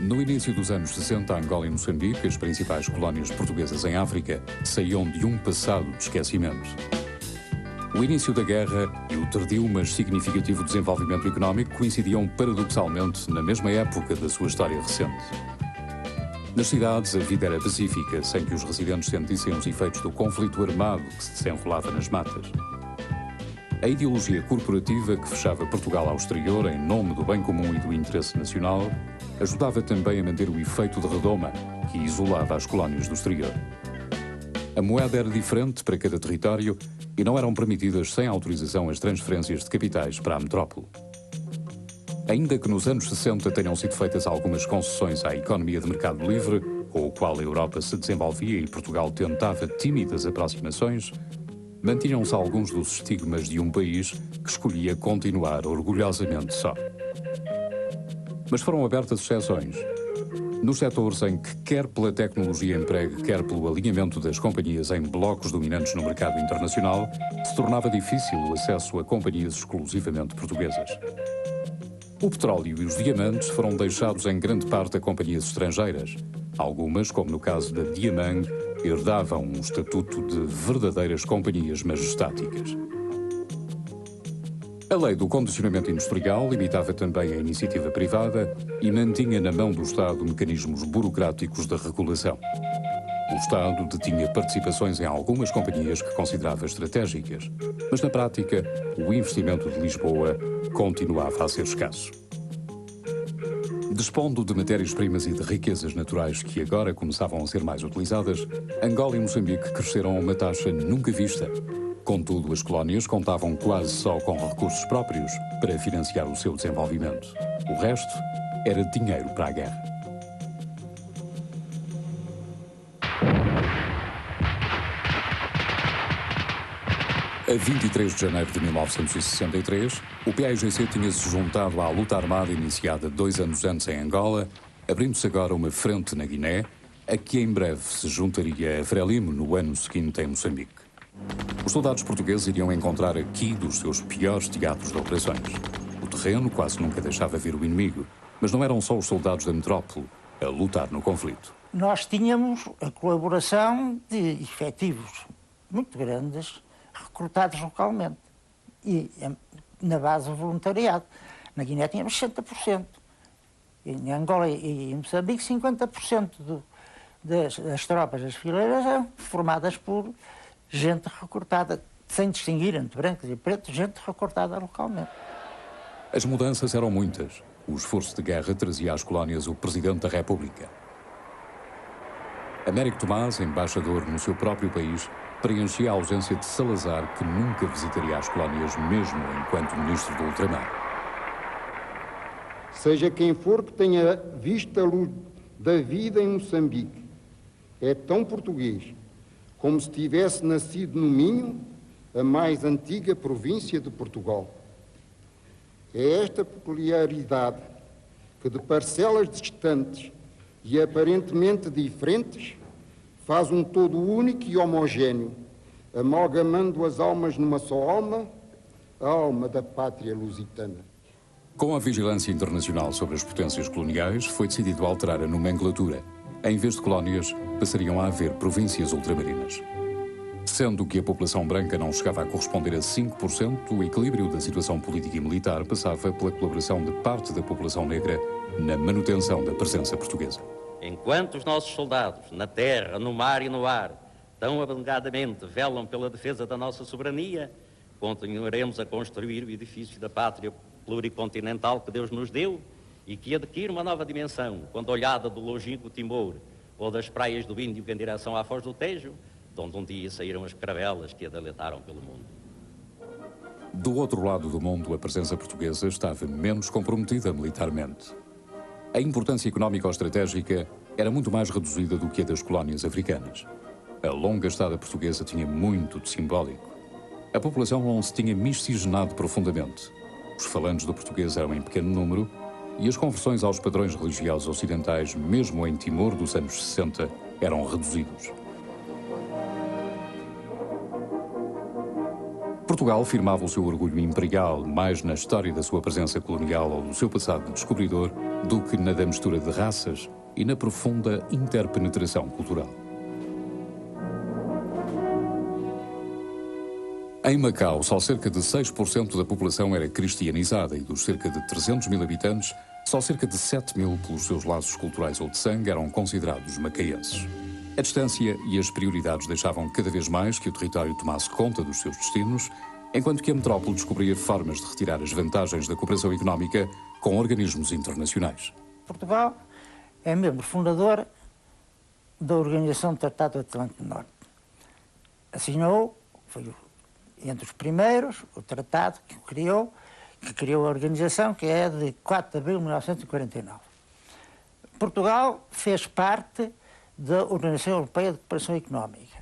No início dos anos 60, Angola e Moçambique, as principais colónias portuguesas em África, saíam de um passado de esquecimento. O início da guerra e o tardio, mas significativo desenvolvimento económico coincidiam paradoxalmente na mesma época da sua história recente. Nas cidades, a vida era pacífica, sem que os residentes sentissem os efeitos do conflito armado que se desenrolava nas matas. A ideologia corporativa que fechava Portugal ao exterior em nome do bem comum e do interesse nacional ajudava também a manter o efeito de redoma, que isolava as colónias do exterior. A moeda era diferente para cada território e não eram permitidas sem autorização as transferências de capitais para a metrópole. Ainda que nos anos 60 tenham sido feitas algumas concessões à economia de mercado livre, com o qual a Europa se desenvolvia e Portugal tentava tímidas aproximações, mantinham-se alguns dos estigmas de um país que escolhia continuar orgulhosamente só. Mas foram abertas exceções. Nos setores em que, quer pela tecnologia empregue, quer pelo alinhamento das companhias em blocos dominantes no mercado internacional, se tornava difícil o acesso a companhias exclusivamente portuguesas. O petróleo e os diamantes foram deixados em grande parte a companhias estrangeiras. Algumas, como no caso da Diamang, herdavam um estatuto de verdadeiras companhias majestáticas. A lei do condicionamento industrial limitava também a iniciativa privada e mantinha na mão do Estado mecanismos burocráticos de regulação. O Estado detinha participações em algumas companhias que considerava estratégicas, mas na prática o investimento de Lisboa continuava a ser escasso. Dispondo de matérias-primas e de riquezas naturais que agora começavam a ser mais utilizadas, Angola e Moçambique cresceram a uma taxa nunca vista. Contudo, as colónias contavam quase só com recursos próprios para financiar o seu desenvolvimento. O resto era dinheiro para a guerra. A 23 de janeiro de 1963, o PAIGC tinha-se juntado à luta armada iniciada 2 anos antes em Angola, abrindo-se agora uma frente na Guiné, a que em breve se juntaria a Frelimo no ano seguinte em Moçambique. Os soldados portugueses iriam encontrar aqui dos seus piores teatros de operações. O terreno quase nunca deixava ver o inimigo, mas não eram só os soldados da metrópole a lutar no conflito. Nós tínhamos a colaboração de efetivos muito grandes, recrutados localmente, e na base do voluntariado. Na Guiné tínhamos 60%, em Angola e em Moçambique 50% das tropas das fileiras eram formadas por gente recrutada, sem distinguir entre brancos e pretos, gente recrutada localmente. As mudanças eram muitas. O esforço de guerra trazia às colónias o Presidente da República. Américo Tomás, embaixador no seu próprio país, preenchia a ausência de Salazar, que nunca visitaria as colónias mesmo enquanto Ministro do Ultramar. Seja quem for que tenha visto a luz da vida em Moçambique, é tão português como se tivesse nascido no Minho, a mais antiga província de Portugal. É esta peculiaridade que, de parcelas distantes e aparentemente diferentes, faz um todo único e homogéneo, amalgamando as almas numa só alma, a alma da pátria lusitana. Com a vigilância internacional sobre as potências coloniais, foi decidido alterar a nomenclatura. Em vez de colónias, passariam a haver províncias ultramarinas. Sendo que a população branca não chegava a corresponder a 5%, o equilíbrio da situação política e militar passava pela colaboração de parte da população negra na manutenção da presença portuguesa. Enquanto os nossos soldados, na terra, no mar e no ar, tão abnegadamente velam pela defesa da nossa soberania, continuaremos a construir o edifício da pátria pluricontinental que Deus nos deu e que adquire uma nova dimensão quando olhada do longínquo Timor ou das praias do Índico em direção à Foz do Tejo, de onde um dia saíram as caravelas que a deletaram pelo mundo. Do outro lado do mundo, a presença portuguesa estava menos comprometida militarmente. A importância económica ou estratégica era muito mais reduzida do que a das colónias africanas. A longa estada portuguesa tinha muito de simbólico. A população não se tinha miscigenado profundamente. Os falantes do português eram em pequeno número e as conversões aos padrões religiosos ocidentais, mesmo em Timor dos anos 60, eram reduzidos. Portugal firmava o seu orgulho imperial mais na história da sua presença colonial ou do seu passado de descobridor do que na da mistura de raças e na profunda interpenetração cultural. Em Macau, só cerca de 6% da população era cristianizada e dos cerca de 300 mil habitantes, só cerca de 7 mil, pelos seus laços culturais ou de sangue, eram considerados macaenses. A distância e as prioridades deixavam cada vez mais que o território tomasse conta dos seus destinos, enquanto que a metrópole descobria formas de retirar as vantagens da cooperação económica com organismos internacionais. Portugal é membro fundador da Organização do Tratado do Atlântico Norte. Assinou, foi entre os primeiros, o tratado que criou a organização, que é de 4 de abril de 1949. Portugal fez parte da Organização Europeia de Cooperação Económica.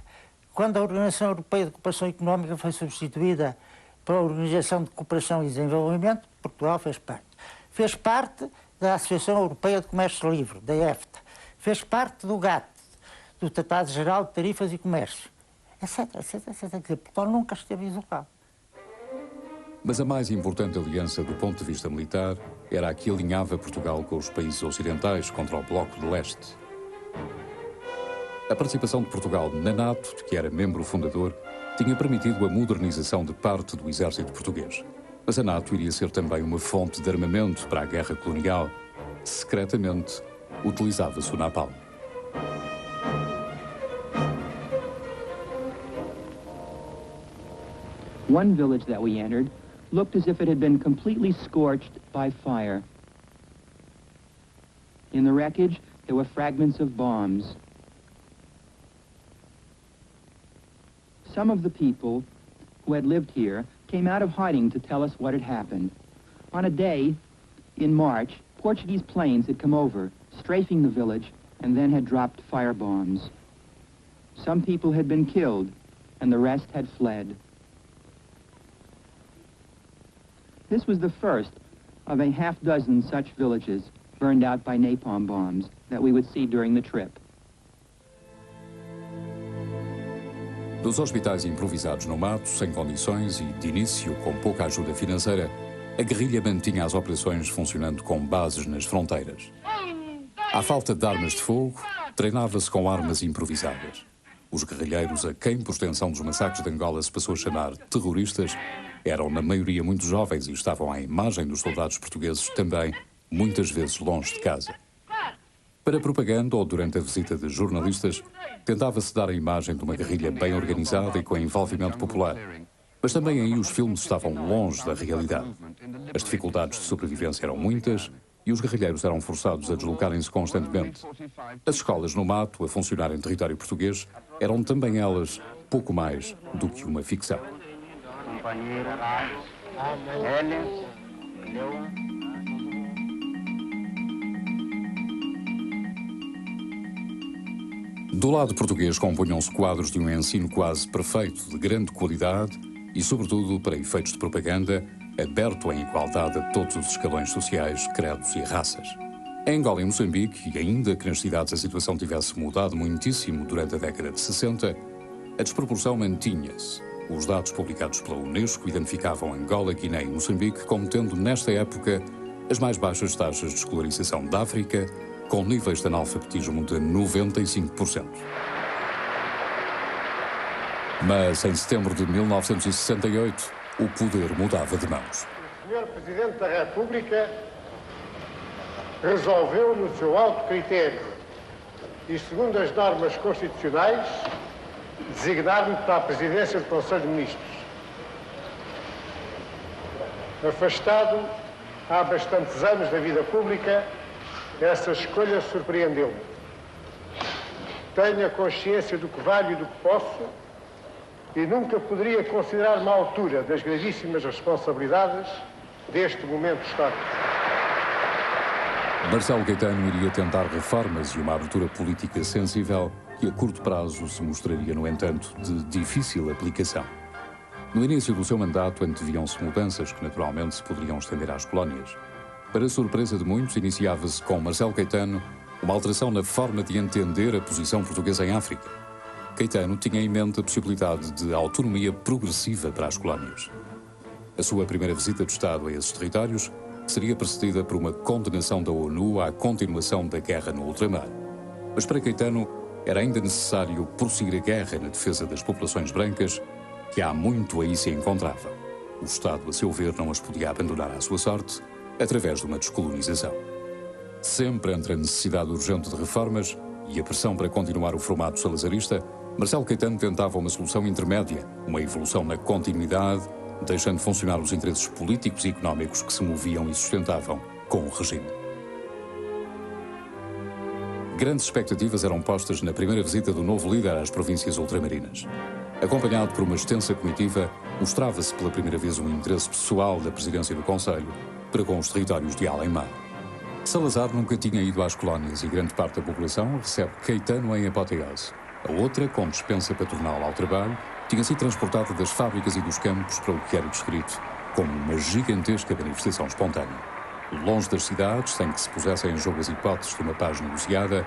Quando a Organização Europeia de Cooperação Económica foi substituída pela Organização de Cooperação e Desenvolvimento, Portugal fez parte. Fez parte da Associação Europeia de Comércio Livre, da EFTA. Fez parte do GATT, do Tratado Geral de Tarifas e Comércio, etc, etc, etc. Quer dizer, Portugal nunca esteve isolado. Mas a mais importante aliança do ponto de vista militar era a que alinhava Portugal com os países ocidentais contra o Bloco de Leste. A participação de Portugal na NATO, de que era membro fundador, tinha permitido a modernização de parte do exército português. Mas a NATO iria ser também uma fonte de armamento para a guerra colonial. Secretamente, utilizava-se o napalm. One village that we entered looked as if it had been completely scorched by fire. In the wreckage, there were fragments of bombs. Some of the people who had lived here came out of hiding to tell us what had happened. On a day in March, Portuguese planes had come over, strafing the village, and then had dropped fire bombs. Some people had been killed, and the rest had fled. This was the first of a half-dozen such villages burned out by napalm bombs that we would see during the trip. Dos hospitais improvisados no mato, sem condições e, de início, com pouca ajuda financeira, a guerrilha mantinha as operações funcionando com bases nas fronteiras. À falta de armas de fogo, treinava-se com armas improvisadas. Os guerrilheiros, a quem, por extensão dos massacres de Angola, se passou a chamar terroristas, eram na maioria muito jovens e estavam à imagem dos soldados portugueses, também muitas vezes longe de casa. Para propaganda ou durante a visita de jornalistas, tentava-se dar a imagem de uma guerrilha bem organizada e com envolvimento popular. Mas também aí os filmes estavam longe da realidade. As dificuldades de sobrevivência eram muitas e os guerrilheiros eram forçados a deslocarem-se constantemente. As escolas no mato, a funcionar em território português, eram também elas pouco mais do que uma ficção. Do lado português compunham-se quadros de um ensino quase perfeito, de grande qualidade e, sobretudo, para efeitos de propaganda, aberto em igualdade a todos os escalões sociais, credos e raças. Em Angola e Moçambique, e ainda que nas cidades a situação tivesse mudado muitíssimo durante a década de 60, a desproporção mantinha-se. Os dados publicados pela Unesco identificavam Angola, Guiné e Moçambique como tendo, nesta época, as mais baixas taxas de escolarização da África, com níveis de analfabetismo de 95%. Mas, em setembro de 1968, o poder mudava de mãos. O Sr. Presidente da República resolveu, no seu alto critério e segundo as normas constitucionais, designar-me para a presidência do Conselho de Ministros. Afastado há bastantes anos da vida pública, essa escolha surpreendeu-me. Tenho a consciência do que valho e do que posso e nunca poderia considerar-me à altura das gravíssimas responsabilidades deste momento histórico. Marcelo Caetano iria tentar reformas e uma abertura política sensível que a curto prazo se mostraria, no entanto, de difícil aplicação. No início do seu mandato anteviam-se mudanças que naturalmente se poderiam estender às colónias. Para surpresa de muitos, iniciava-se com Marcelo Caetano uma alteração na forma de entender a posição portuguesa em África. Caetano tinha em mente a possibilidade de autonomia progressiva para as colónias. A sua primeira visita de Estado a esses territórios seria precedida por uma condenação da ONU à continuação da guerra no ultramar. Mas para Caetano era ainda necessário prosseguir a guerra na defesa das populações brancas, que há muito aí se encontravam. O Estado, a seu ver, não as podia abandonar à sua sorte através de uma descolonização. Sempre entre a necessidade urgente de reformas e a pressão para continuar o formato salazarista, Marcelo Caetano tentava uma solução intermédia, uma evolução na continuidade, deixando funcionar os interesses políticos e económicos que se moviam e sustentavam com o regime. Grandes expectativas eram postas na primeira visita do novo líder às províncias ultramarinas. Acompanhado por uma extensa comitiva, mostrava-se pela primeira vez um interesse pessoal da presidência do Conselho para com os territórios de além-mar. Salazar nunca tinha ido às colónias e grande parte da população recebe Caetano em apoteose. A outra, com dispensa patronal ao trabalho, tinha sido transportada das fábricas e dos campos para o que era descrito como uma gigantesca manifestação espontânea. Longe das cidades, sem que se pusessem em jogo as hipóteses de uma paz negociada,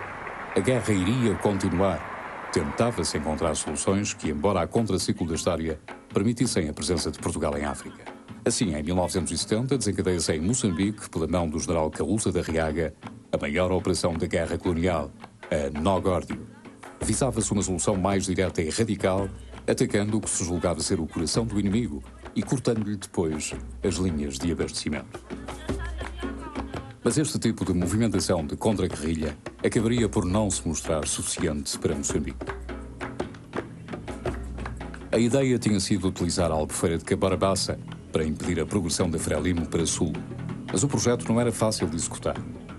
a guerra iria continuar. Tentava-se encontrar soluções que, embora a contraciclo da história, permitissem a presença de Portugal em África. Assim, em 1970, desencadeia-se em Moçambique, pela mão do general Caúsa da Riaga, a maior operação da guerra colonial, a Nó Górdio. Visava-se uma solução mais direta e radical, atacando o que se julgava ser o coração do inimigo e cortando-lhe depois as linhas de abastecimento. Mas este tipo de movimentação de contra-guerrilha acabaria por não se mostrar suficiente para Moçambique. A ideia tinha sido utilizar a Albufeira de Cabarabaça para impedir a progressão da Frelimo para sul, mas o projeto não era fácil de executar.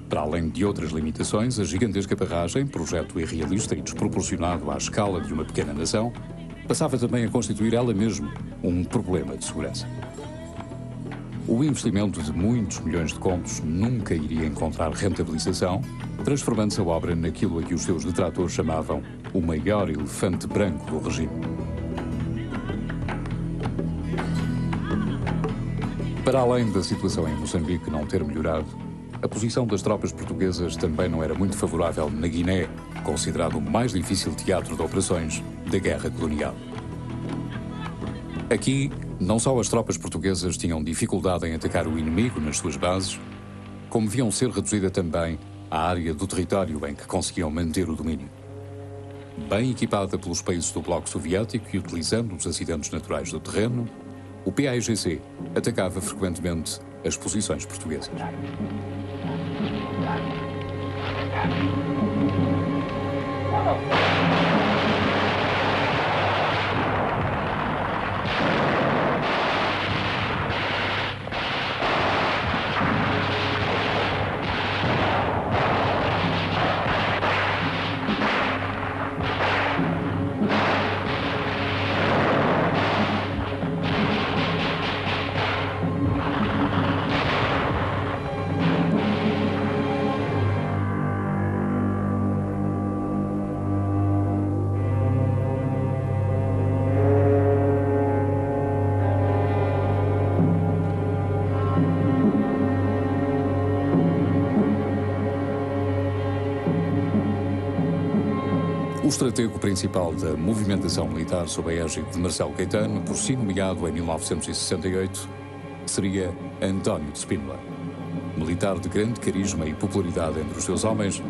Para além de outras limitações, a gigantesca barragem, projeto irrealista e desproporcionado à escala de uma pequena nação, passava também a constituir ela mesma um problema de segurança. O investimento de muitos milhões de contos nunca iria encontrar rentabilização, transformando-se a obra naquilo a que os seus detratores chamavam o maior elefante branco do regime. Para além da situação em Moçambique não ter melhorado, a posição das tropas portuguesas também não era muito favorável na Guiné, considerado o mais difícil teatro de operações da guerra colonial. Aqui, não só as tropas portuguesas tinham dificuldade em atacar o inimigo nas suas bases, como viam ser reduzida também a área do território em que conseguiam manter o domínio. Bem equipada pelos países do Bloco Soviético e utilizando os acidentes naturais do terreno, o PAIGC atacava frequentemente as posições portuguesas. O estratego principal da movimentação militar sob a égide de Marcelo Caetano, por si nomeado em 1968, seria António de Spínola. Militar de grande carisma e popularidade entre os seus homens,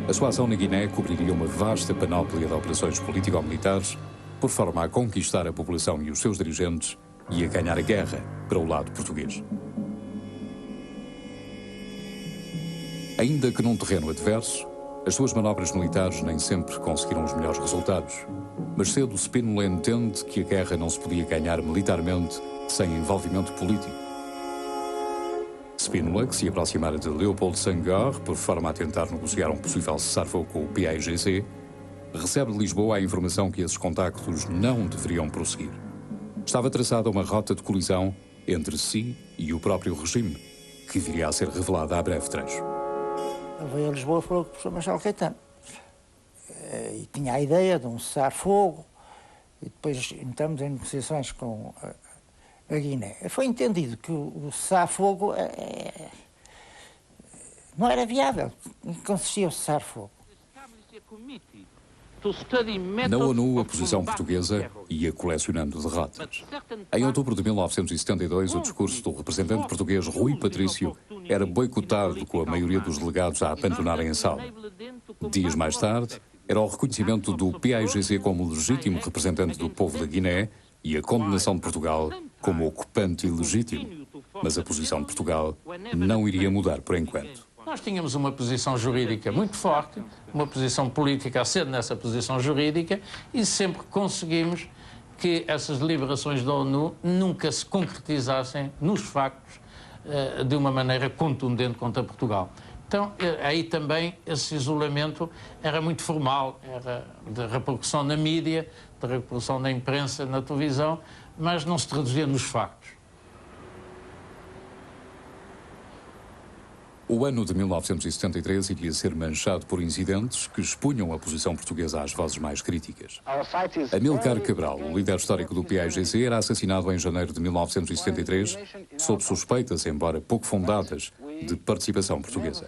a sua ação na Guiné cobriria uma vasta panóplia de operações político-militares, por forma a conquistar a população e os seus dirigentes e a ganhar a guerra para o lado português. Ainda que num terreno adverso, as suas manobras militares nem sempre conseguiram os melhores resultados, mas cedo Spínola entende que a guerra não se podia ganhar militarmente sem envolvimento político. Spínola, que se aproximara de Leopoldo Senghor por forma a tentar negociar um possível cessar-fogo com o PAIGC, recebe de Lisboa a informação que esses contactos não deveriam prosseguir. Estava traçada uma rota de colisão entre si e o próprio regime, que viria a ser revelada a breve trecho. Veio a Lisboa e falou com o professor Marcelo Caetano. E tinha a ideia de um cessar-fogo, e depois entramos em negociações com a Guiné. Foi entendido que o cessar-fogo não era viável. Em que consistia o cessar-fogo? Na ONU, a posição portuguesa ia colecionando derrotas. Em outubro de 1972, o discurso do representante português Rui Patrício era boicotado, com a maioria dos delegados a abandonarem a sala. Dias mais tarde, era o reconhecimento do PAIGC como legítimo representante do povo da Guiné e a condenação de Portugal como ocupante ilegítimo. Mas a posição de Portugal não iria mudar por enquanto. Nós tínhamos uma posição jurídica muito forte, uma posição política assente nessa posição jurídica, e sempre conseguimos que essas deliberações da ONU nunca se concretizassem nos factos de uma maneira contundente contra Portugal. Então, aí também esse isolamento era muito formal, era de repercussão na mídia, de repercussão na imprensa, na televisão, mas não se traduzia nos factos. O ano de 1973 iria ser manchado por incidentes que expunham a posição portuguesa às vozes mais críticas. Amílcar Cabral, o líder histórico do PAIGC, era assassinado em janeiro de 1973, sob suspeitas, embora pouco fundadas, de participação portuguesa.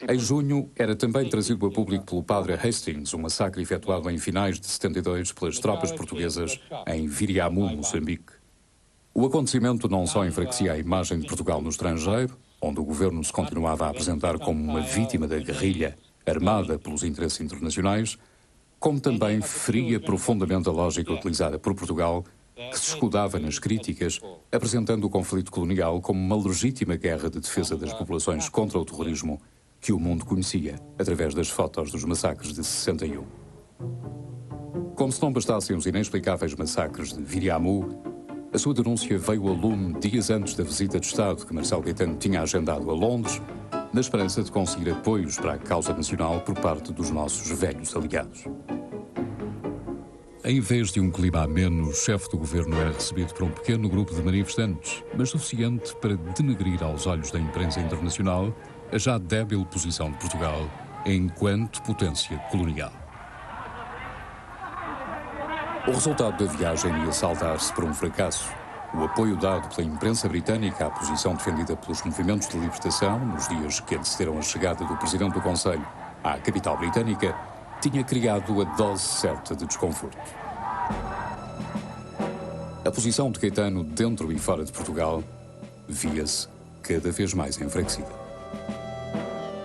Em junho, era também trazido a público pelo padre Hastings um massacre efetuado em finais de 72 pelas tropas portuguesas em Viriamu, Moçambique. O acontecimento não só enfraquecia a imagem de Portugal no estrangeiro, onde o governo se continuava a apresentar como uma vítima da guerrilha armada pelos interesses internacionais, como também feria profundamente a lógica utilizada por Portugal, que se escudava nas críticas, apresentando o conflito colonial como uma legítima guerra de defesa das populações contra o terrorismo que o mundo conhecia através das fotos dos massacres de 61. Como se não bastassem os inexplicáveis massacres de Viriamu, a sua denúncia veio a lume dias antes da visita de Estado que Marcelo Caetano tinha agendado a Londres, na esperança de conseguir apoios para a causa nacional por parte dos nossos velhos aliados. Em vez de um clima ameno, o chefe do governo era recebido por um pequeno grupo de manifestantes, mas suficiente para denegrir aos olhos da imprensa internacional a já débil posição de Portugal enquanto potência colonial. O resultado da viagem ia saldar-se por um fracasso. O apoio dado pela imprensa britânica à posição defendida pelos movimentos de libertação, nos dias que antecederam a chegada do Presidente do Conselho à capital britânica, tinha criado a dose certa de desconforto. A posição de Caetano dentro e fora de Portugal via-se cada vez mais enfraquecida.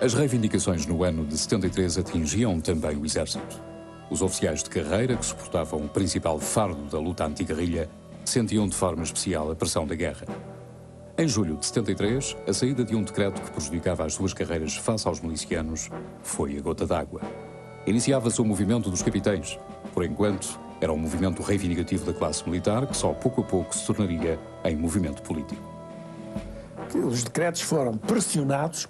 As reivindicações no ano de 73 atingiam também o Exército. Os oficiais de carreira, que suportavam o principal fardo da luta anti-guerrilha, sentiam de forma especial a pressão da guerra. Em julho de 73, a saída de um decreto que prejudicava as suas carreiras face aos milicianos foi a gota d'água. Iniciava-se o movimento dos capitães. Por enquanto, era um movimento reivindicativo da classe militar que só pouco a pouco se tornaria em movimento político. Os decretos foram pressionados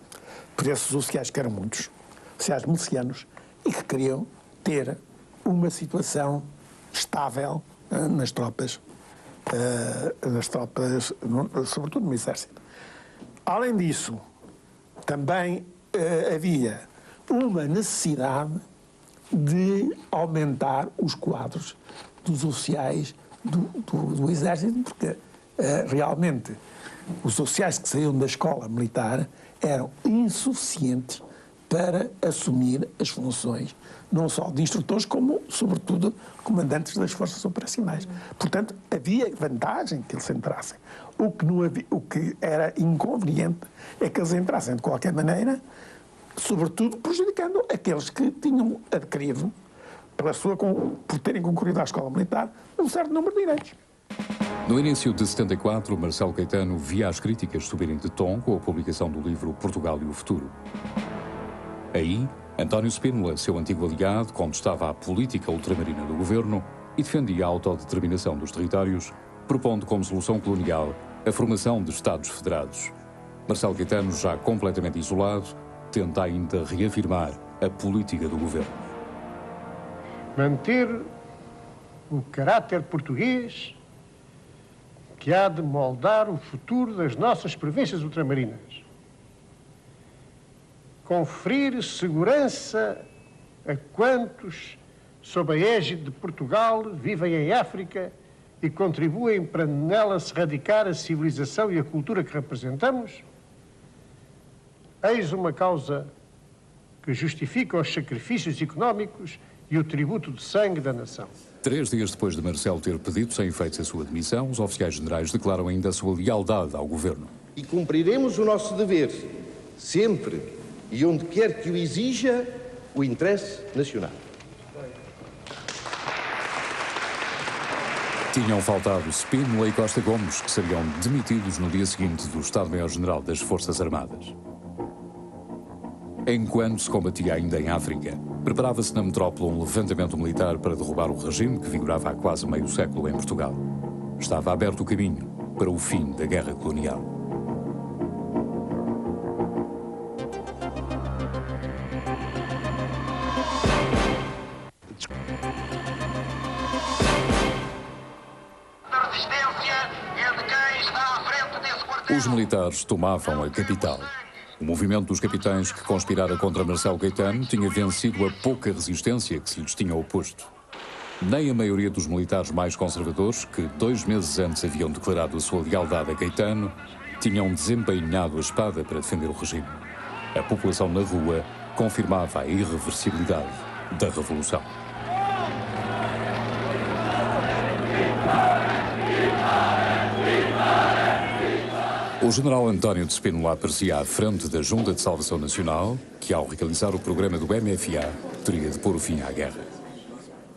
por esses oficiais, que eram muitos, oficiais milicianos, e que queriam ter uma situação estável nas tropas, sobretudo no Exército. Além disso, também havia uma necessidade de aumentar os quadros dos oficiais do Exército, porque realmente os oficiais que saíam da escola militar eram insuficientes para assumir as funções, não só de instrutores, como, sobretudo, comandantes das forças operacionais. Portanto, havia vantagem que eles entrassem. O que era inconveniente é que eles entrassem de qualquer maneira, sobretudo prejudicando aqueles que tinham adquirido, por terem concorrido à escola militar, um certo número de direitos. No início de 74, Marcelo Caetano via as críticas subirem de tom com a publicação do livro Portugal e o Futuro. Aí, António Spínola, seu antigo aliado, contestava a política ultramarina do governo e defendia a autodeterminação dos territórios, propondo como solução colonial a formação de Estados federados. Marcelo Caetano, já completamente isolado, tenta ainda reafirmar a política do governo. Manter o caráter português que há de moldar o futuro das nossas províncias ultramarinas. Conferir segurança a quantos, sob a égide de Portugal, vivem em África e contribuem para nela se radicar a civilização e a cultura que representamos. Eis uma causa que justifica os sacrifícios económicos e o tributo de sangue da nação. 3 dias depois de Marcelo ter pedido sem efeitos a sua demissão, os oficiais generais declaram ainda a sua lealdade ao governo. e cumpriremos o nosso dever, sempre e onde quer que o exija o interesse nacional. Tinham faltado Spínola e Costa Gomes, que seriam demitidos no dia seguinte do Estado-Maior-General das Forças Armadas. Enquanto se combatia ainda em África, preparava-se na metrópole um levantamento militar para derrubar o regime que vigorava há quase meio século em Portugal. Estava aberto o caminho para o fim da guerra colonial. Os militares tomavam a capital. O movimento dos capitães que conspirara contra Marcelo Caetano tinha vencido a pouca resistência que se lhes tinha oposto. Nem a maioria dos militares mais conservadores, que 2 meses antes haviam declarado a sua lealdade a Caetano, tinham desembainhado a espada para defender o regime. A população na rua confirmava a irreversibilidade da revolução. O general António de Spínola aparecia à frente da Junta de Salvação Nacional, que, ao realizar o programa do MFA, teria de pôr o fim à guerra.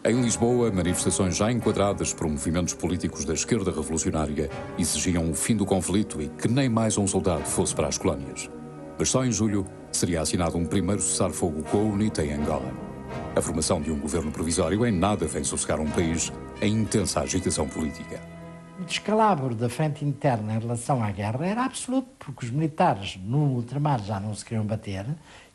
Em Lisboa, manifestações já enquadradas por movimentos políticos da esquerda revolucionária exigiam o fim do conflito e que nem mais um soldado fosse para as colónias. Mas só em julho seria assinado um primeiro cessar-fogo com a UNITA em Angola. A formação de um governo provisório em nada vem sossegar um país em intensa agitação política. O descalabro da frente interna em relação à guerra era absoluto, porque os militares no ultramar já não se queriam bater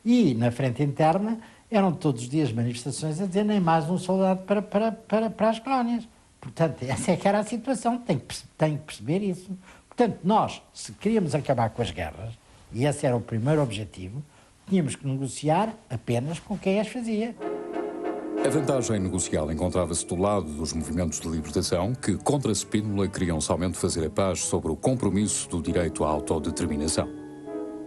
e na frente interna eram todos os dias manifestações a dizer nem mais um soldado para as colónias. Portanto, essa é que era a situação, tem que perceber isso. Portanto, nós, se queríamos acabar com as guerras, e esse era o primeiro objetivo, tínhamos que negociar apenas com quem as fazia. A vantagem negocial encontrava-se do lado dos movimentos de libertação que, contra Spínola, queriam somente fazer a paz sobre o compromisso do direito à autodeterminação.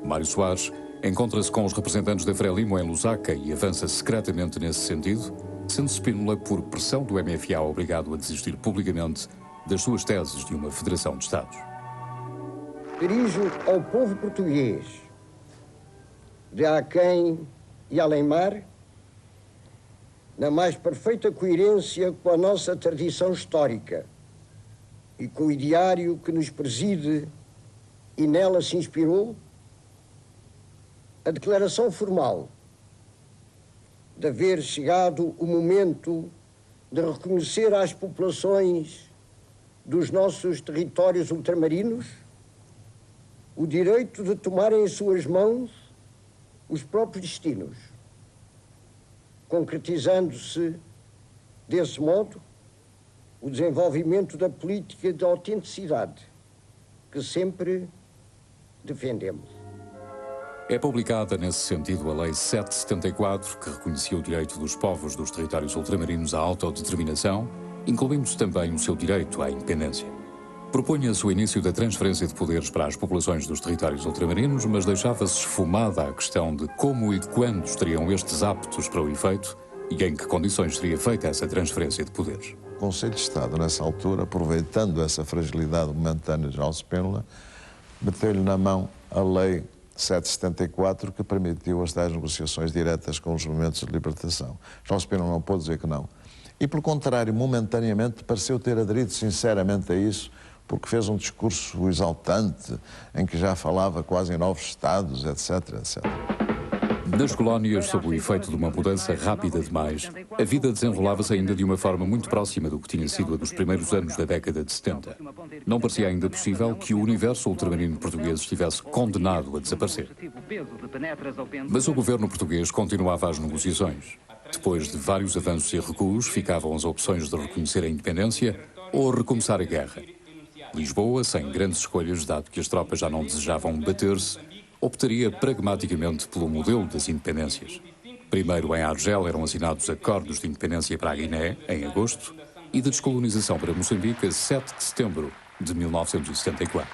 Mário Soares encontra-se com os representantes da Frelimo em Lusaka e avança secretamente nesse sentido, sendo Spínola, por pressão do MFA, obrigado a desistir publicamente das suas teses de uma federação de Estados. Dirijo ao povo português, de aquém e além-mar, na mais perfeita coerência com a nossa tradição histórica e com o ideário que nos preside e nela se inspirou, a declaração formal de haver chegado o momento de reconhecer às populações dos nossos territórios ultramarinos o direito de tomarem em suas mãos os próprios destinos, concretizando-se, desse modo, o desenvolvimento da política de autenticidade que sempre defendemos. É publicada nesse sentido a Lei 774, que reconhecia o direito dos povos dos territórios ultramarinos à autodeterminação, incluindo também o seu direito à independência. Propunha-se o início da transferência de poderes para as populações dos territórios ultramarinos, mas deixava-se esfumada a questão de como e de quando estariam estes aptos para o efeito e em que condições seria feita essa transferência de poderes. O Conselho de Estado, nessa altura, aproveitando essa fragilidade momentânea de João Spínola, meteu-lhe na mão a Lei 774, que permitiu as tais negociações diretas com os movimentos de libertação. João Spínola não pôde dizer que não. E, pelo contrário, momentaneamente, pareceu ter aderido sinceramente a isso, porque fez um discurso exaltante, em que já falava quase em novos Estados, etc, etc. Nas colónias, sob o efeito de uma mudança rápida demais, a vida desenrolava-se ainda de uma forma muito próxima do que tinha sido a dos primeiros anos da década de 70. Não parecia ainda possível que o universo ultramarino português estivesse condenado a desaparecer. Mas o governo português continuava as negociações. Depois de vários avanços e recuos, ficavam as opções de reconhecer a independência ou recomeçar a guerra. Lisboa, sem grandes escolhas, dado que as tropas já não desejavam bater-se, optaria pragmaticamente pelo modelo das independências. Primeiro, em Argel, eram assinados acordos de independência para a Guiné, em agosto, e de descolonização para Moçambique, a 7 de setembro de 1974.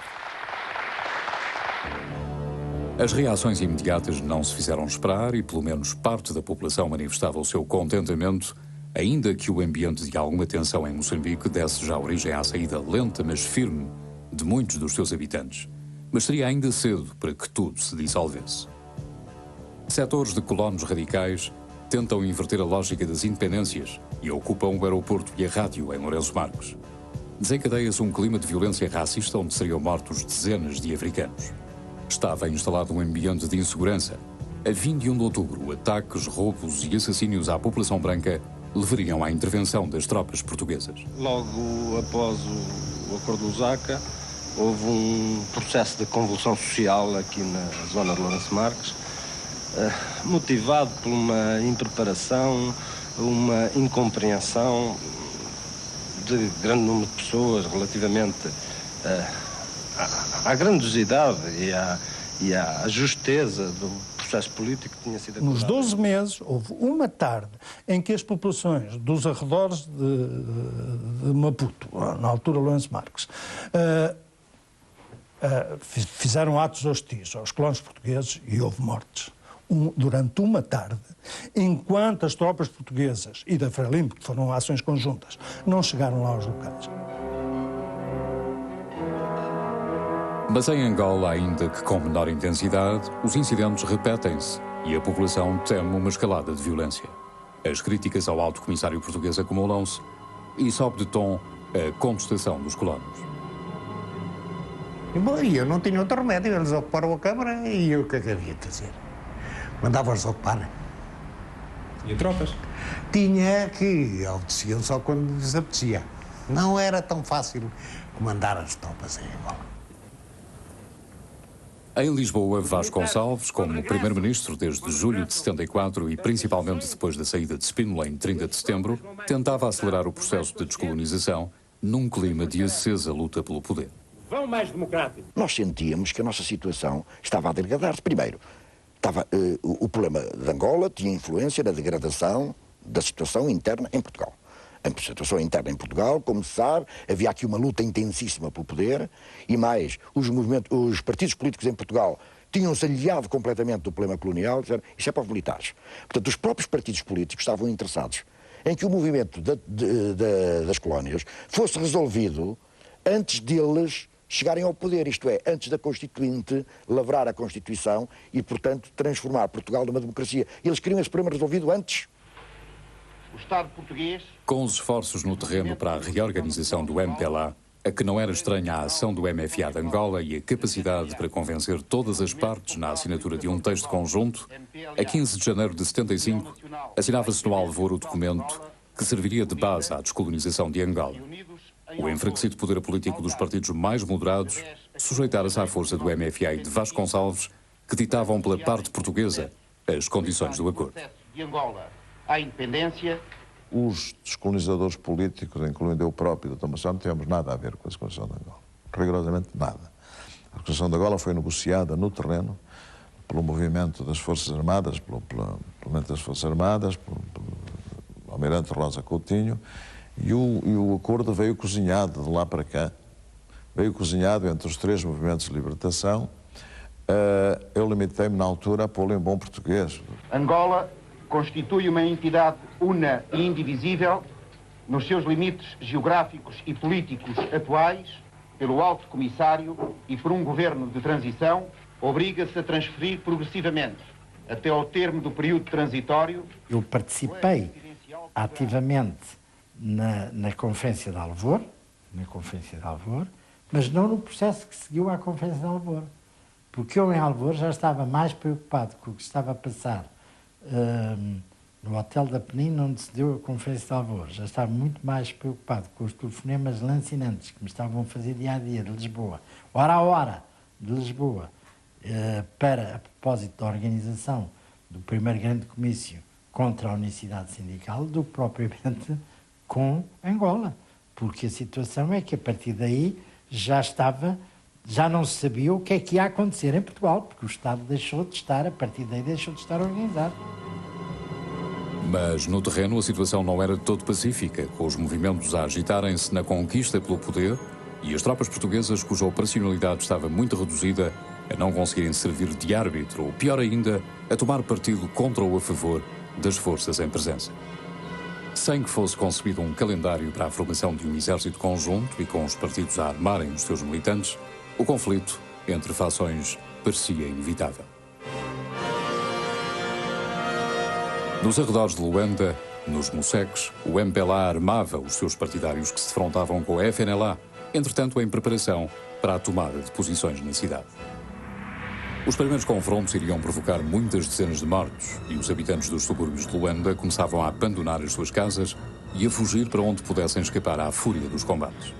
As reações imediatas não se fizeram esperar e pelo menos parte da população manifestava o seu contentamento, ainda que o ambiente de alguma tensão em Moçambique desse já origem à saída lenta, mas firme, de muitos dos seus habitantes. Mas seria ainda cedo para que tudo se dissolvesse. Setores de colonos radicais tentam inverter a lógica das independências e ocupam o aeroporto e a rádio em Lourenço Marques. Desencadeia-se um clima de violência racista onde seriam mortos dezenas de africanos. Estava instalado um ambiente de insegurança. A 21 de outubro, ataques, roubos e assassínios à população branca levariam à intervenção das tropas portuguesas. Logo após o acordo de Lusaka, houve um processo de convulsão social aqui na zona de Lourenço Marques, motivado por uma impreparação, uma incompreensão de grande número de pessoas relativamente à grandiosidade e à justeza do processo político que tinha sido acordado. Nos 12 meses, houve uma tarde em que as populações dos arredores de Maputo, na altura Lourenço Marques, fizeram atos hostis aos colonos portugueses e houve mortes. Durante uma tarde, enquanto as tropas portuguesas e da Frelimo, que foram ações conjuntas, não chegaram lá aos locais. Mas em Angola, ainda que com menor intensidade, os incidentes repetem-se e a população teme uma escalada de violência. As críticas ao alto comissário português acumulam-se e sobe de tom a contestação dos colonos. E eu não tinha outro remédio, eles ocuparam a Câmara e eu o que é que havia de fazer? Mandava-os ocupar. Tinha tropas? Tinha, que obedeciam só quando lhes apetecia. Não era tão fácil comandar as tropas em Angola. Em Lisboa, Vasconcelos, como primeiro-ministro desde julho de 74 e principalmente depois da saída de Spínola em 30 de setembro, tentava acelerar o processo de descolonização num clima de acesa luta pelo poder. Vão mais democrático. Nós sentíamos que a nossa situação estava a degradar-se. Primeiro, o problema de Angola tinha influência na degradação da situação interna em Portugal. A situação interna em Portugal, como se sabe, havia aqui uma luta intensíssima pelo poder e mais, os partidos políticos em Portugal tinham-se aliado completamente do problema colonial, disseram, isto é para os militares. Portanto, os próprios partidos políticos estavam interessados em que o movimento das colónias fosse resolvido antes deles chegarem ao poder, isto é, antes da Constituinte lavrar a Constituição e, portanto, transformar Portugal numa democracia. Eles queriam esse problema resolvido antes. O Estado português... Com os esforços no terreno para a reorganização do MPLA, a que não era estranha a ação do MFA de Angola e a capacidade para convencer todas as partes na assinatura de um texto conjunto, a 15 de janeiro de 75, assinava-se no Alvor o documento que serviria de base à descolonização de Angola. O enfraquecido poder político dos partidos mais moderados sujeitara-se à força do MFA e de Vasconcelos, que ditavam pela parte portuguesa as condições do acordo. De Angola à independência. Os descolonizadores políticos, incluindo eu próprio, Dr. Marcelo, não tínhamos nada a ver com a descolonização de Angola. Rigorosamente nada. A descolonização de Angola foi negociada no terreno pelo movimento das Forças Armadas, pelo movimento das Forças Armadas, pelo almirante Rosa Coutinho, e o acordo veio cozinhado de lá para cá. Veio cozinhado entre os três movimentos de libertação. Eu limitei-me na altura a pô-lo em bom português. Angola constitui uma entidade una e indivisível nos seus limites geográficos e políticos atuais, pelo Alto Comissário e por um governo de transição, obriga-se a transferir progressivamente, até ao termo do período transitório... Eu participei ativamente na Conferência de Alvor, mas não no processo que seguiu à Conferência de Alvor, porque eu em Alvor já estava mais preocupado com o que estava a passar no Hotel da Penina, onde se deu a Conferência de Alvor. Já estava muito mais preocupado com os telefonemas lancinantes que me estavam a fazer dia a dia de Lisboa, hora a hora de Lisboa, a propósito da organização do primeiro grande comício contra a unicidade sindical, do que propriamente com Angola. Porque a situação é que a partir daí já não se sabia o que é que ia acontecer em Portugal, porque o Estado deixou de estar, a partir daí deixou de estar organizado. Mas no terreno a situação não era de todo pacífica, com os movimentos a agitarem-se na conquista pelo poder e as tropas portuguesas, cuja operacionalidade estava muito reduzida, a não conseguirem servir de árbitro, ou pior ainda, a tomar partido contra ou a favor das forças em presença. Sem que fosse concebido um calendário para a formação de um exército conjunto e com os partidos a armarem os seus militantes, o conflito entre fações, parecia inevitável. Nos arredores de Luanda, nos Moceques, o MPLA armava os seus partidários que se defrontavam com a FNLA, entretanto em preparação para a tomada de posições na cidade. Os primeiros confrontos iriam provocar muitas dezenas de mortos e os habitantes dos subúrbios de Luanda começavam a abandonar as suas casas e a fugir para onde pudessem escapar à fúria dos combates.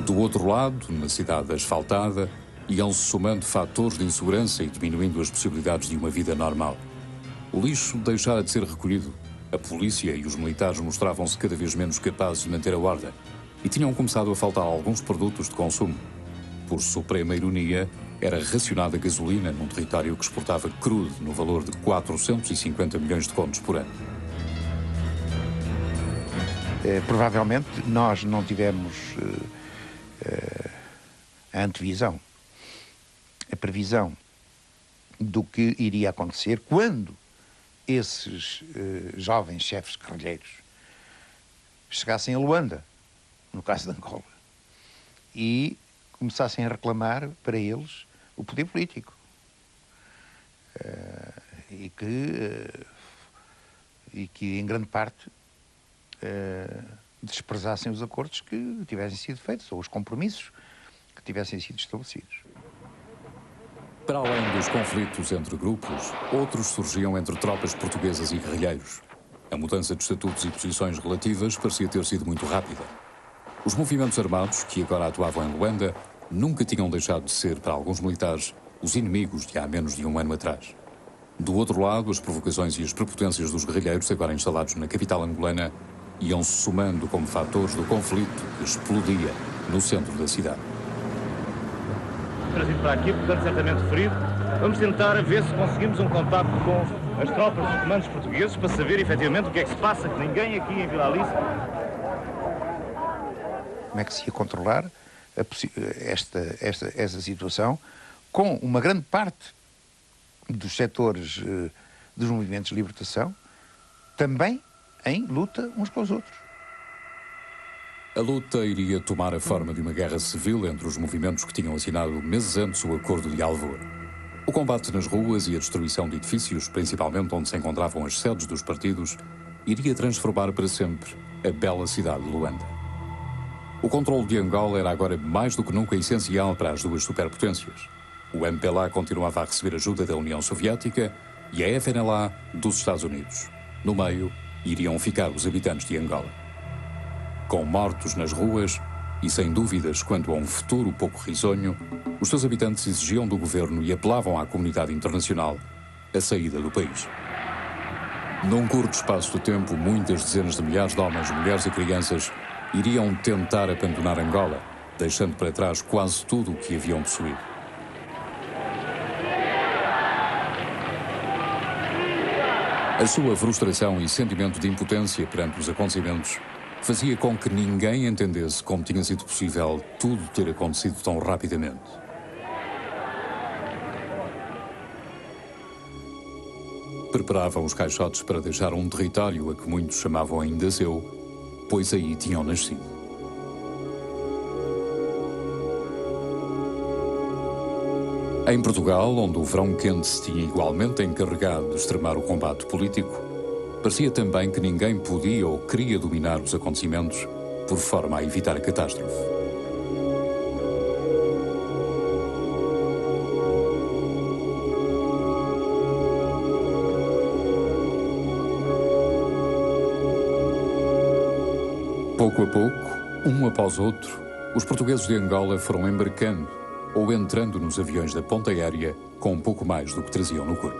Do outro lado, na cidade asfaltada, iam-se somando fatores de insegurança e diminuindo as possibilidades de uma vida normal. O lixo deixara de ser recolhido, a polícia e os militares mostravam-se cada vez menos capazes de manter a ordem e tinham começado a faltar alguns produtos de consumo. Por suprema ironia, era racionada gasolina num território que exportava crudo no valor de 450 milhões de contos por ano. Provavelmente nós não tivemos a antevisão, a previsão do que iria acontecer quando esses jovens chefes guerrilheiros chegassem a Luanda, no caso de Angola, e começassem a reclamar para eles o poder político. E que em grande parte desprezassem os acordos que tivessem sido feitos, ou os compromissos que tivessem sido estabelecidos. Para além dos conflitos entre grupos, outros surgiam entre tropas portuguesas e guerrilheiros. A mudança de estatutos e posições relativas parecia ter sido muito rápida. Os movimentos armados, que agora atuavam em Luanda, nunca tinham deixado de ser, para alguns militares, os inimigos de há menos de um ano atrás. Do outro lado, as provocações e as prepotências dos guerrilheiros, agora instalados na capital angolana, iam-se somando como fatores do conflito que explodia no centro da cidade. Trazido para aqui, portanto, certamente ferido. Vamos tentar ver se conseguimos um contacto com as tropas dos comandos portugueses para saber efetivamente o que é que se passa, que ninguém aqui em Vila Alice... Como é que se ia controlar esta situação com uma grande parte dos setores dos movimentos de libertação também em luta uns com os outros. A luta iria tomar a forma de uma guerra civil entre os movimentos que tinham assinado meses antes o Acordo de Alvor. O combate nas ruas e a destruição de edifícios, principalmente onde se encontravam as sedes dos partidos, iria transformar para sempre a bela cidade de Luanda. O controle de Angola era agora mais do que nunca essencial para as duas superpotências. O MPLA continuava a receber ajuda da União Soviética e a FNLA dos Estados Unidos. No meio, iriam ficar os habitantes de Angola. Com mortos nas ruas e sem dúvidas quanto a um futuro pouco risonho, os seus habitantes exigiam do governo e apelavam à comunidade internacional a saída do país. Num curto espaço de tempo, muitas dezenas de milhares de homens, mulheres e crianças iriam tentar abandonar Angola, deixando para trás quase tudo o que haviam possuído. A sua frustração e sentimento de impotência perante os acontecimentos fazia com que ninguém entendesse como tinha sido possível tudo ter acontecido tão rapidamente. Preparavam os caixotes para deixar um território a que muitos chamavam ainda seu, pois aí tinham nascido. Em Portugal, onde o verão quente se tinha igualmente encarregado de extremar o combate político, parecia também que ninguém podia ou queria dominar os acontecimentos por forma a evitar a catástrofe. Pouco a pouco, um após outro, os portugueses de Angola foram embarcando ou entrando nos aviões da ponta aérea com um pouco mais do que traziam no corpo.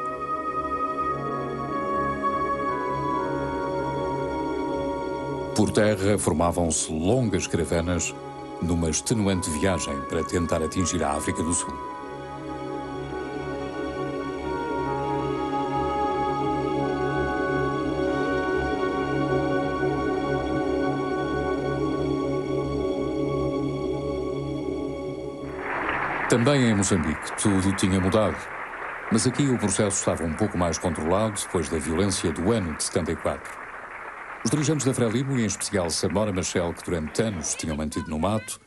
Por terra formavam-se longas caravanas numa extenuante viagem para tentar atingir a África do Sul. Também em Moçambique tudo tinha mudado, mas aqui o processo estava um pouco mais controlado depois da violência do ano de 74. Os dirigentes da Frelimo, e em especial Samora Machel, que durante anos se tinham mantido no mato,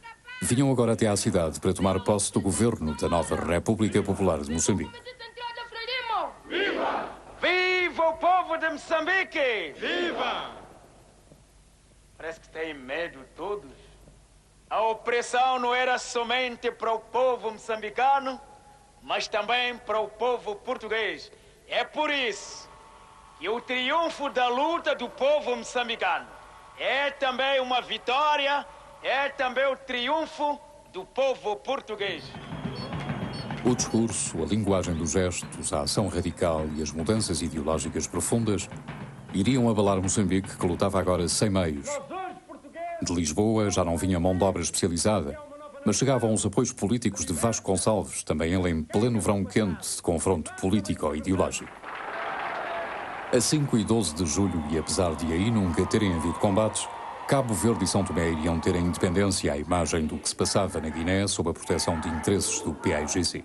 vinham agora até à cidade para tomar posse do governo da nova República Popular de Moçambique. Viva! Viva o povo de Moçambique! Viva! Parece que têm medo todos. A opressão não era somente para o povo moçambicano, mas também para o povo português. É por isso que o triunfo da luta do povo moçambicano é também uma vitória, é também o triunfo do povo português. O discurso, a linguagem dos gestos, a ação radical e as mudanças ideológicas profundas iriam abalar Moçambique, que lutava agora sem meios. De Lisboa já não vinha mão de obra especializada, mas chegavam os apoios políticos de Vasco Gonçalves, também ele em pleno verão quente de confronto político-ideológico. A 5 e 12 de julho, e apesar de aí nunca terem havido combates, Cabo Verde e São Tomé iriam ter a independência à imagem do que se passava na Guiné sob a proteção de interesses do PAIGC.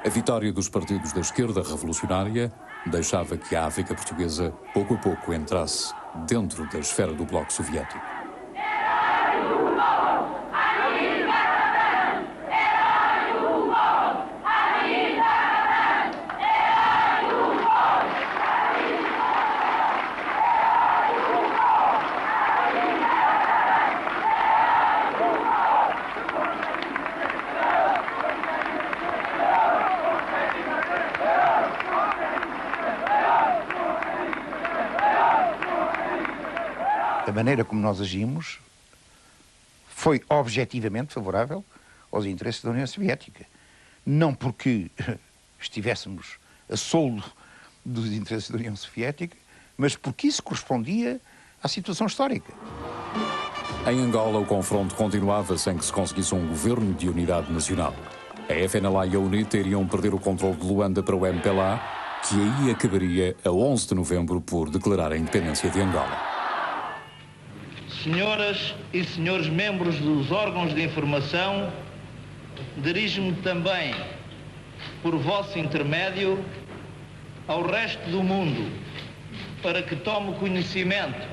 A vitória dos partidos da esquerda revolucionária deixava que a África portuguesa, pouco a pouco, entrasse dentro da esfera do Bloco Soviético. A maneira como nós agimos foi objetivamente favorável aos interesses da União Soviética. Não porque estivéssemos a soldo dos interesses da União Soviética, mas porque isso correspondia à situação histórica. Em Angola, o confronto continuava sem que se conseguisse um governo de unidade nacional. A FNLA e a UNITA iriam perder o controle de Luanda para o MPLA, que aí acabaria a 11 de novembro por declarar a independência de Angola. Senhoras e senhores membros dos órgãos de informação, dirijo-me também, por vosso intermédio, ao resto do mundo, para que tome conhecimento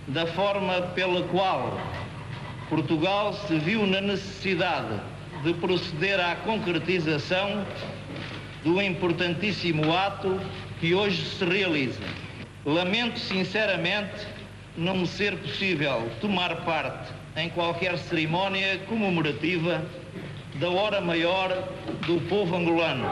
da forma pela qual Portugal se viu na necessidade de proceder à concretização do importantíssimo ato que hoje se realiza. Lamento sinceramente não me ser possível tomar parte em qualquer cerimónia comemorativa da hora maior do povo angolano.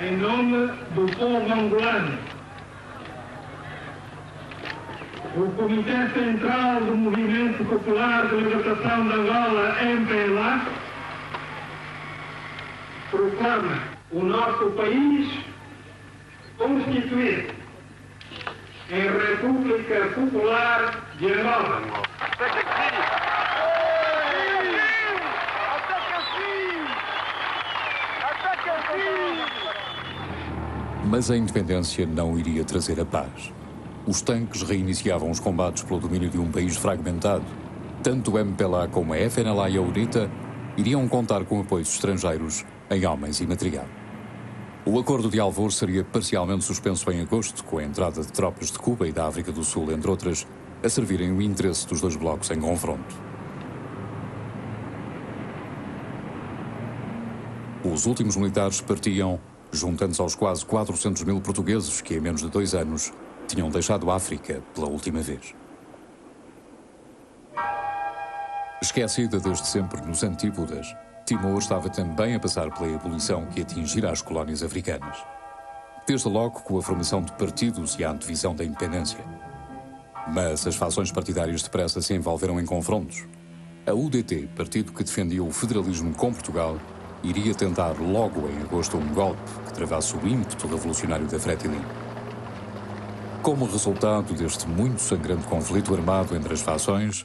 Em nome do povo angolano, o Comitê Central do Movimento Popular de Libertação de Angola, MPLA, proclama o nosso país constituído em República Popular de Angola. Mas a independência não iria trazer a paz. Os tanques reiniciavam os combates pelo domínio de um país fragmentado. Tanto o MPLA como a FNLA e a UNITA iriam contar com apoios estrangeiros em homens e material. O acordo de Alvor seria parcialmente suspenso em agosto, com a entrada de tropas de Cuba e da África do Sul, entre outras, a servirem o interesse dos dois blocos em confronto. Os últimos militares partiam, juntando-se aos quase 400 mil portugueses que, em menos de 2 anos, tinham deixado a África pela última vez. Esquecida desde sempre nos antípodas, Timor estava também a passar pela ebulição que atingira as colónias africanas. Desde logo com a formação de partidos e a antevisão da independência. Mas as fações partidárias depressa se envolveram em confrontos. A UDT, partido que defendia o federalismo com Portugal, iria tentar logo em agosto um golpe que travasse o ímpeto revolucionário da Fretilin. Como resultado deste muito sangrante conflito armado entre as fações,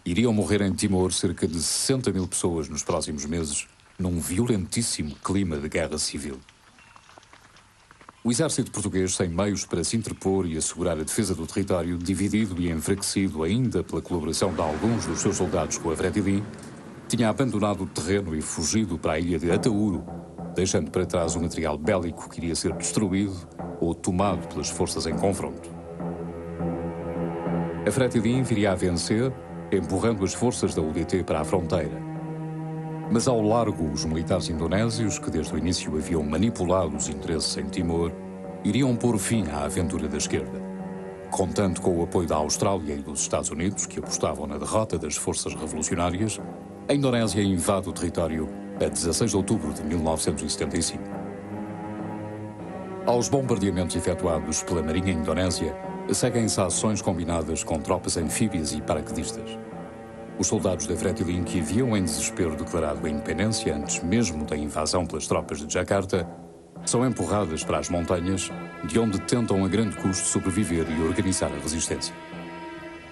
iriam morrer em Timor cerca de 60 mil pessoas nos próximos meses, num violentíssimo clima de guerra civil. O exército português, sem meios para se interpor e assegurar a defesa do território, dividido e enfraquecido ainda pela colaboração de alguns dos seus soldados com a Fretilin, tinha abandonado o terreno e fugido para a ilha de Ataúro, deixando para trás o material bélico que iria ser destruído ou tomado pelas forças em confronto. A Fretilin viria a vencer, empurrando as forças da UDT para a fronteira. Mas ao largo, os militares indonésios, que desde o início haviam manipulado os interesses em Timor, iriam pôr fim à aventura da esquerda. Contando com o apoio da Austrália e dos Estados Unidos, que apostavam na derrota das forças revolucionárias, a Indonésia invade o território a 16 de outubro de 1975. Aos bombardeamentos efetuados pela Marinha Indonésia, seguem-se ações combinadas com tropas anfíbias e paraquedistas. Os soldados da Fretilin, que haviam em desespero declarado a independência antes mesmo da invasão pelas tropas de Jakarta, são empurradas para as montanhas, de onde tentam a grande custo sobreviver e organizar a resistência.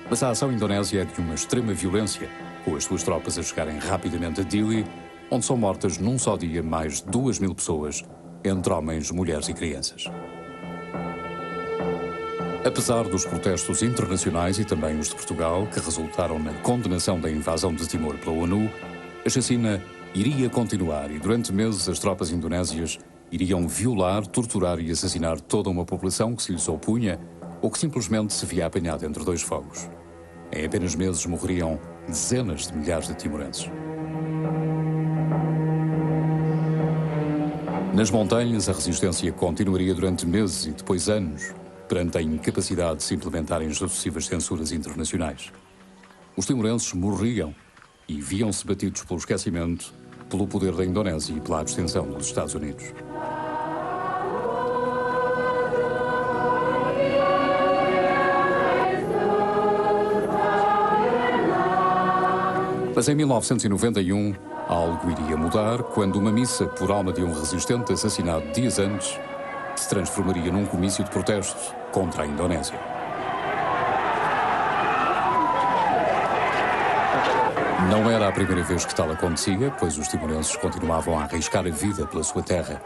Mas a ação indonésia é de uma extrema violência, com as suas tropas a chegarem rapidamente a Dili, onde são mortas num só dia mais de 2.000 pessoas, entre homens, mulheres e crianças. Apesar dos protestos internacionais e também os de Portugal, que resultaram na condenação da invasão de Timor pela ONU, a chacina iria continuar e durante meses as tropas indonésias iriam violar, torturar e assassinar toda uma população que se lhes opunha ou que simplesmente se via apanhada entre dois fogos. Em apenas meses morreriam dezenas de milhares de timorenses. Nas montanhas, a resistência continuaria durante meses e depois anos, perante a incapacidade de se implementarem as sucessivas censuras internacionais. Os timorenses morriam e viam-se batidos pelo esquecimento, pelo poder da Indonésia e pela abstenção dos Estados Unidos. Mas em 1991, algo iria mudar quando uma missa por alma de um resistente assassinado dias antes se transformaria num comício de protesto contra a Indonésia. Não era a primeira vez que tal acontecia, pois os timorenses continuavam a arriscar a vida pela sua terra.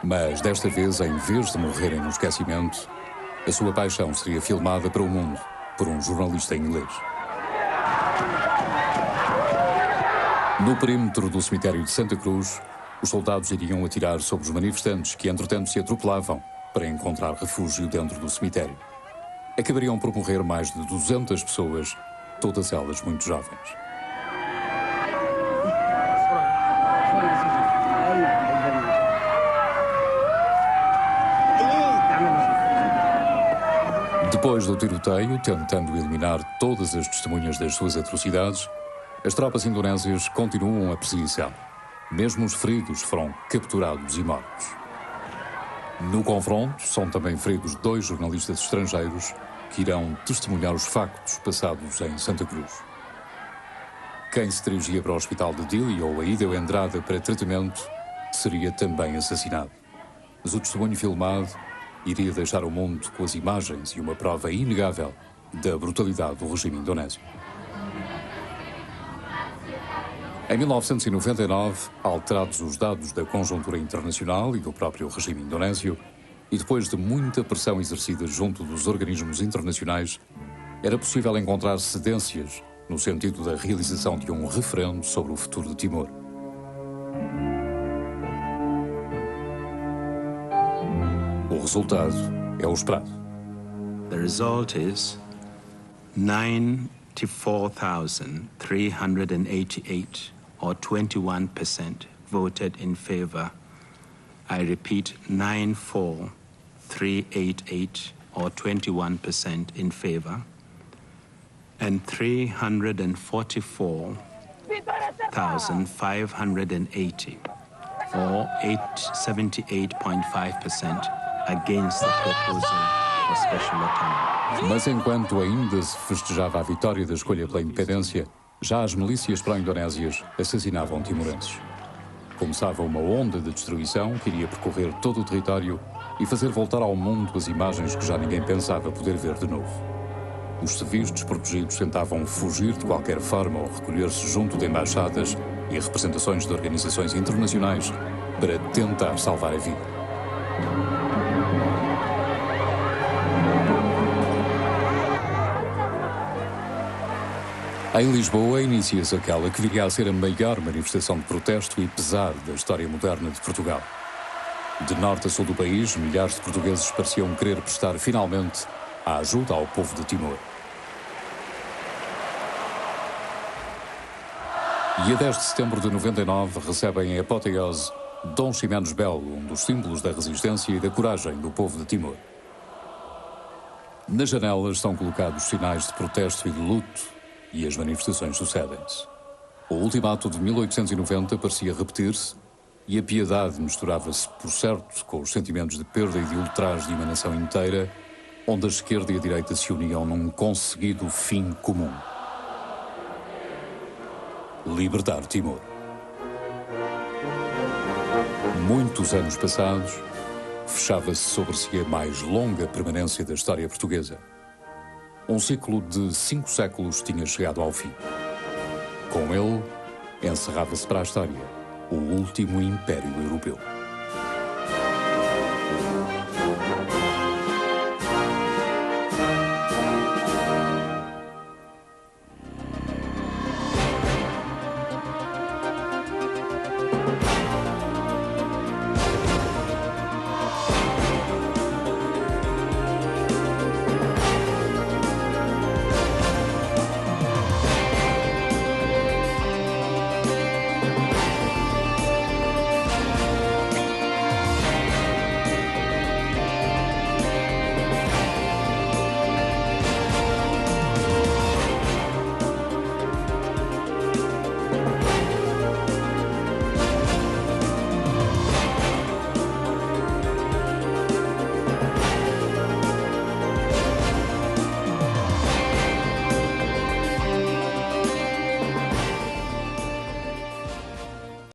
Mas desta vez, em vez de morrerem no esquecimento, a sua paixão seria filmada para o mundo por um jornalista inglês. No perímetro do cemitério de Santa Cruz, os soldados iriam atirar sobre os manifestantes que, entretanto, se atropelavam para encontrar refúgio dentro do cemitério. Acabariam por morrer mais de 200 pessoas, todas elas muito jovens. Depois do tiroteio, tentando eliminar todas as testemunhas das suas atrocidades, as tropas indonésias continuam a perseguição. Mesmo os feridos foram capturados e mortos. No confronto, são também feridos 2 jornalistas estrangeiros que irão testemunhar os factos passados em Santa Cruz. Quem se dirigia para o hospital de Dili ou a ida à entrada para tratamento seria também assassinado. Mas o testemunho filmado iria deixar o mundo com as imagens e uma prova inegável da brutalidade do regime indonésio. Em 1999, alterados os dados da conjuntura internacional e do próprio regime indonésio, e depois de muita pressão exercida junto dos organismos internacionais, era possível encontrar cedências no sentido da realização de um referendo sobre o futuro de Timor. O resultado é o esperado. The result is 94,388, or 21%, voted in favor. I repeat, 94,388, or 21% in favor, and 344,580, or 78.5%, against the proposal for special autonomy. Mas enquanto ainda se festejava a vitória da escolha pela independência, já as milícias pró-indonésias assassinavam timorenses. Começava uma onda de destruição que iria percorrer todo o território e fazer voltar ao mundo as imagens que já ninguém pensava poder ver de novo. Os civis desprotegidos tentavam fugir de qualquer forma ou recolher-se junto de embaixadas e representações de organizações internacionais para tentar salvar a vida. Em Lisboa, inicia-se aquela que viria a ser a maior manifestação de protesto e pesar da história moderna de Portugal. De norte a sul do país, milhares de portugueses pareciam querer prestar finalmente a ajuda ao povo de Timor. E a 10 de setembro de 99 recebem em apoteose Dom Ximenes Belo, um dos símbolos da resistência e da coragem do povo de Timor. Nas janelas são colocados sinais de protesto e de luto, e as manifestações sucedem-se. O ultimato de 1890 parecia repetir-se, e a piedade misturava-se, por certo, com os sentimentos de perda e de ultraje de uma nação inteira, onde a esquerda e a direita se uniam num conseguido fim comum: libertar Timor. Muitos anos passados, fechava-se sobre si a mais longa permanência da história portuguesa. Um ciclo de 5 séculos tinha chegado ao fim. Com ele, encerrava-se para a história o último Império Europeu.